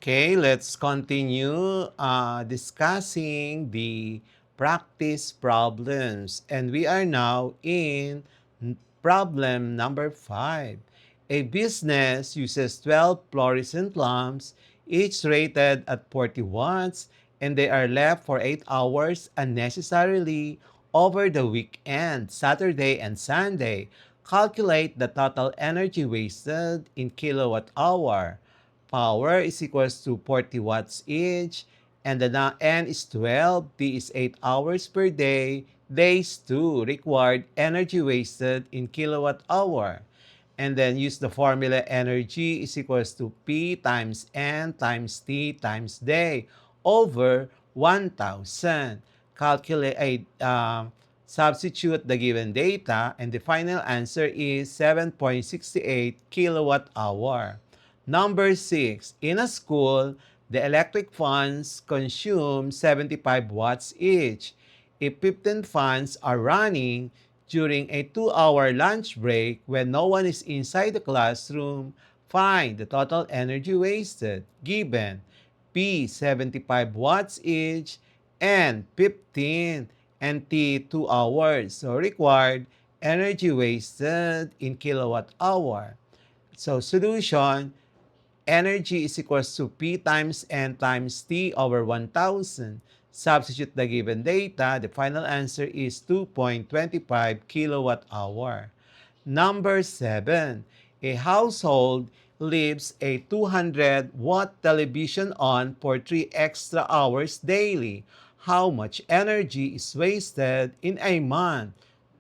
Okay, let's continue discussing the practice problems. And we are now in problem number 5. A business uses 12 fluorescent lamps, each rated at 40 watts, and they are left for 8 hours unnecessarily over the weekend, Saturday and Sunday. Calculate the total energy wasted in kilowatt hour. Power is equals to 40 watts each, and the N is 12, T is 8 hours per day, days 2, required energy wasted in kilowatt hour. And then use the formula energy is equals to P times N times T times day over 1,000. Calculate, substitute the given data, and the final answer is 7.68 kilowatt hour. Number 6, in a school, the electric fans consume 75 watts each. If 15 fans are running during a 2-hour lunch break when no one is inside the classroom, find the total energy wasted given P 75 watts each and 15 and T 2 hours. So required energy wasted in kilowatt hour. So solution, energy is equals to P times N times T over 1,000. Substitute the given data. The final answer is 2.25 kilowatt hour. Number 7. A household leaves a 200-watt television on for 3 extra hours daily. How much energy is wasted in a month?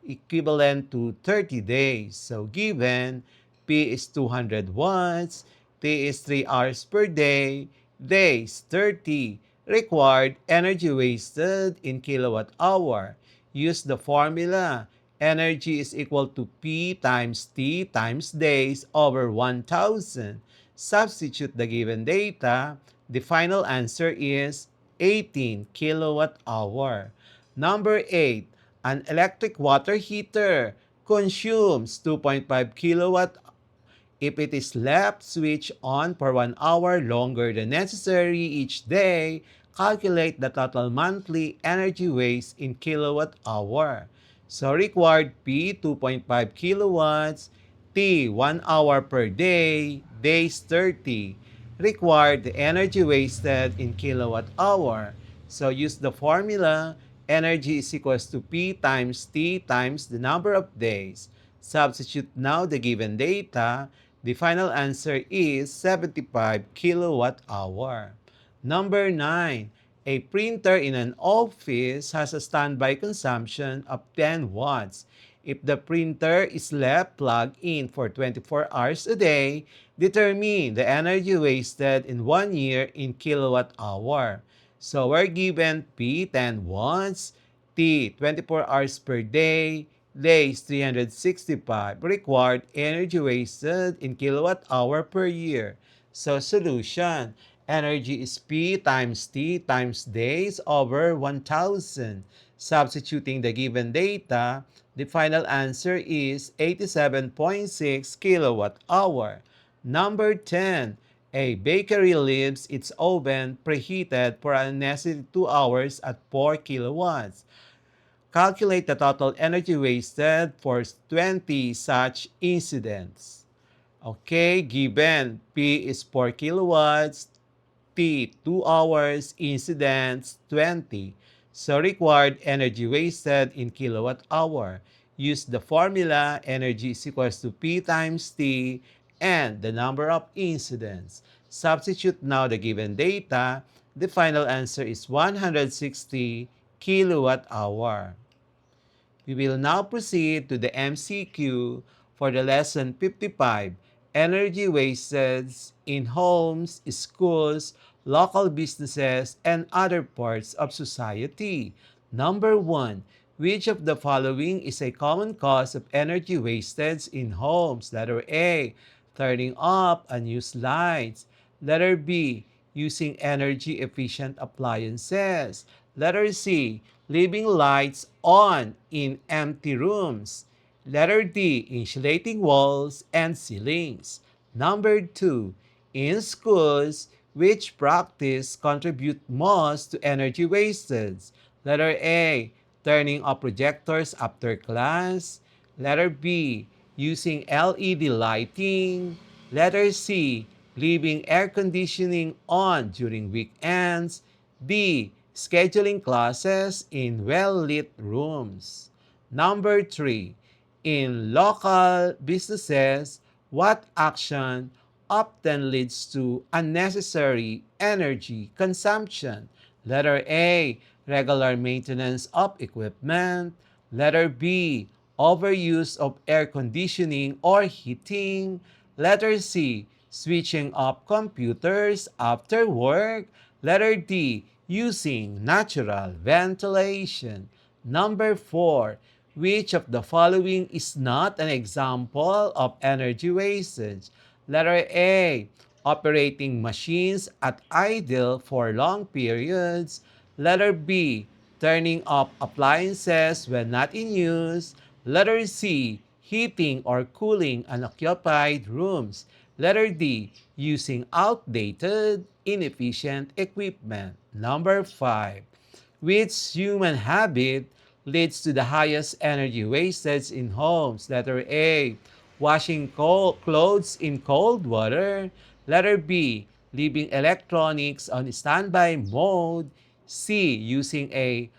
Equivalent to 30 days. So given P is 200 watts, T is 3 hours per day, days 30, required energy wasted in kilowatt hour. Use the formula. Energy is equal to P times T times days over 1,000. Substitute the given data. The final answer is 18 kilowatt hour. Number 8. An electric water heater consumes 2.5 kilowatt if it is left switched on for 1 hour longer than necessary each day. Calculate the total monthly energy waste in kilowatt hour. So required P 2.5 kilowatts, T 1 hour per day, days 30. Required the energy wasted in kilowatt hour. So use the formula, energy is equals to P times T times the number of days. Substitute now the given data. The final answer is 75 kilowatt hour. Number 9. A printer in an office has a standby consumption of 10 watts. If the printer is left plugged in for 24 hours a day, determine the energy wasted in 1 year in kilowatt hour. So we're given P 10 watts, T 24 hours per day, days 365, required energy wasted in kilowatt hour per year. So solution, energy is P times T times days over 1,000. Substituting the given data, the final answer is 87.6 kilowatt hour. Number 10. A bakery leaves its oven preheated for an unnecessary 2 hours at 4 kilowatts. Calculate the total energy wasted for 20 such incidents. Okay, given P is 4 kilowatts, T 2 hours, incidents 20. So required energy wasted in kilowatt hour. Use the formula, energy is equals to P times T and the number of incidents. Substitute now the given data. The final answer is 160 kilowatt hour. We will now proceed to the MCQ for the lesson 55, Energy Wasted in Homes, Schools, Local Businesses, and Other Parts of Society. Number 1. Which of the following is a common cause of energy wastage in homes? Letter A. Turning off unused lights. Letter B. Using energy-efficient appliances. Letter C. Leaving lights on in empty rooms. Letter D. Insulating walls and ceilings. Number 2. In schools, Which practice contribute most to energy wastage? Letter A, turning off projectors after class. Letter B, using LED lighting. Letter C, leaving air conditioning on during weekends. D, scheduling classes in well-lit rooms. Number 3, in local businesses, what action often leads to unnecessary energy consumption? Letter A, regular maintenance of equipment. Letter B, overuse of air conditioning or heating. Letter C, switching off computers after work. Letter D, using natural ventilation. Number 4, which of the following is not an example of energy wastage? Letter A, operating machines at idle for long periods. Letter B, turning off appliances when not in use. Letter C, heating or cooling unoccupied rooms. Letter D, using outdated, inefficient equipment. Number 5, which human habit leads to the highest energy wastage in homes? Letter A, washing clothes in cold water. Letter B, leaving electronics on standby mode. C, using a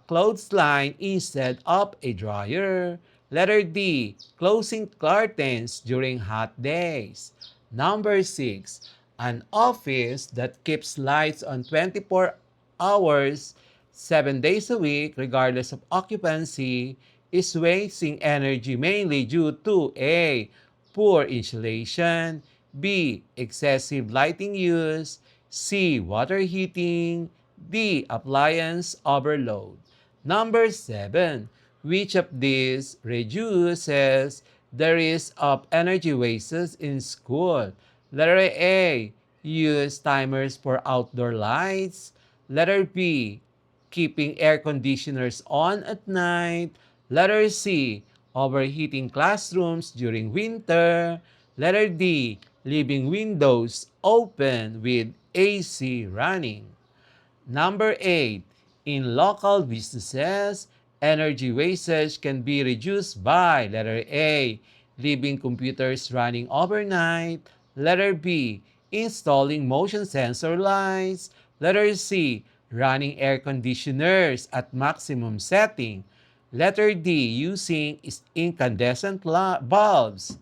clothesline instead of a dryer. Letter D, closing curtains during hot days. Number 6, an office that keeps lights on 24 hours, 7 days a week, regardless of occupancy, is wasting energy mainly due to A, poor insulation, B, excessive lighting use, C, water heating, D, appliance overload. Number 7, which of these reduces the risk of energy wastes in school? Letter A, use timers for outdoor lights. Letter B, keeping air conditioners on at night. Letter C, overheating classrooms during winter. Letter D, leaving windows open with AC running. Number 8, in local businesses, energy wastage can be reduced by letter A, leaving computers running overnight. Letter B, installing motion sensor lights. Letter C, running air conditioners at maximum setting. Letter D, using incandescent bulbs.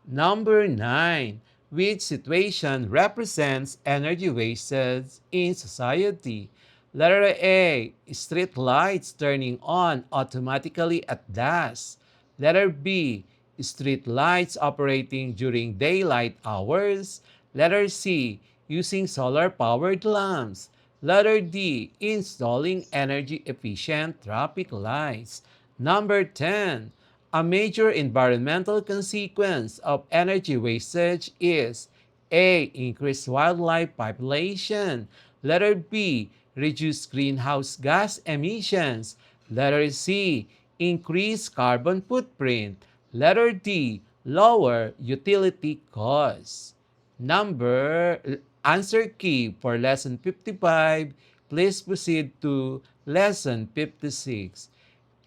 Number 9, which situation represents energy wasted in society? Letter A, street lights turning on automatically at dusk. Letter B, street lights operating during daylight hours. Letter C, using solar-powered lamps. Letter D, installing energy-efficient traffic lights. Number 10, a major environmental consequence of energy wastage is A, increased wildlife population. Letter B, reduced greenhouse gas emissions. Letter C, increased carbon footprint. Letter D, lower utility costs. Number answer key for lesson 55. Please proceed to lesson 56.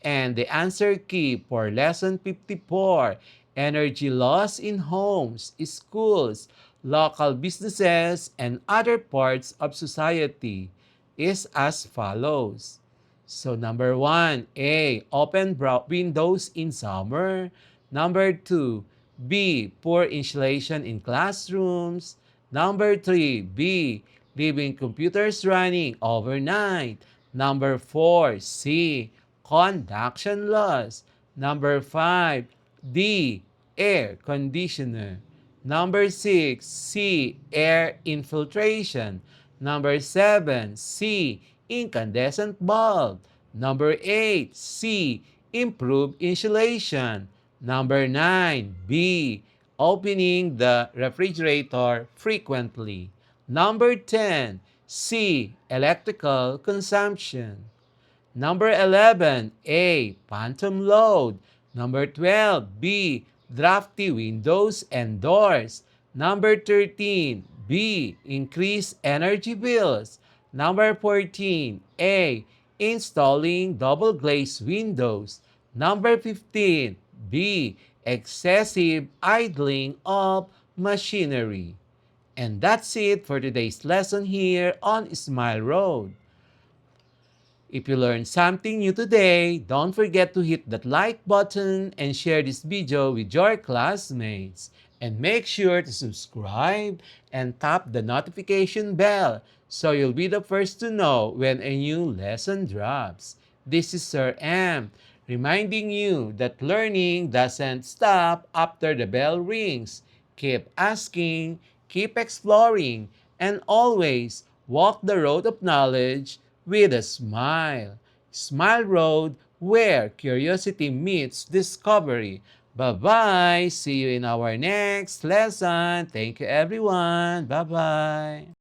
And the answer key for lesson 54, energy loss in homes, schools, local businesses, and other parts of society is as follows. So number 1, A, open windows in summer. Number 2, B, poor insulation in classrooms. Number 3, B, leaving computers running overnight. Number 4, C, conduction loss. Number 5, D, air conditioner. Number 6, C, air infiltration. Number 7, C, incandescent bulb. Number 8, C, improved insulation. Number 9, B, opening the refrigerator frequently. Number 10, C, electrical consumption. Number 11, A, phantom load. Number 12, B, drafty windows and doors. Number 13, B. Increase energy bills. Number 14. A. Installing double glazed windows. Number 15. B. Excessive idling of machinery. And that's it for today's lesson here on Smile Road. If you learned something new today, don't forget to hit that like button and share this video with your classmates. And make sure to subscribe and tap the notification bell so you'll be the first to know when a new lesson drops. This is Sir M, reminding you that learning doesn't stop after the bell rings. Keep asking, keep exploring, and always walk the road of knowledge with a smile. Smile Road, where curiosity meets discovery. Bye-bye. See you in our next lesson. Thank you, everyone. Bye-bye.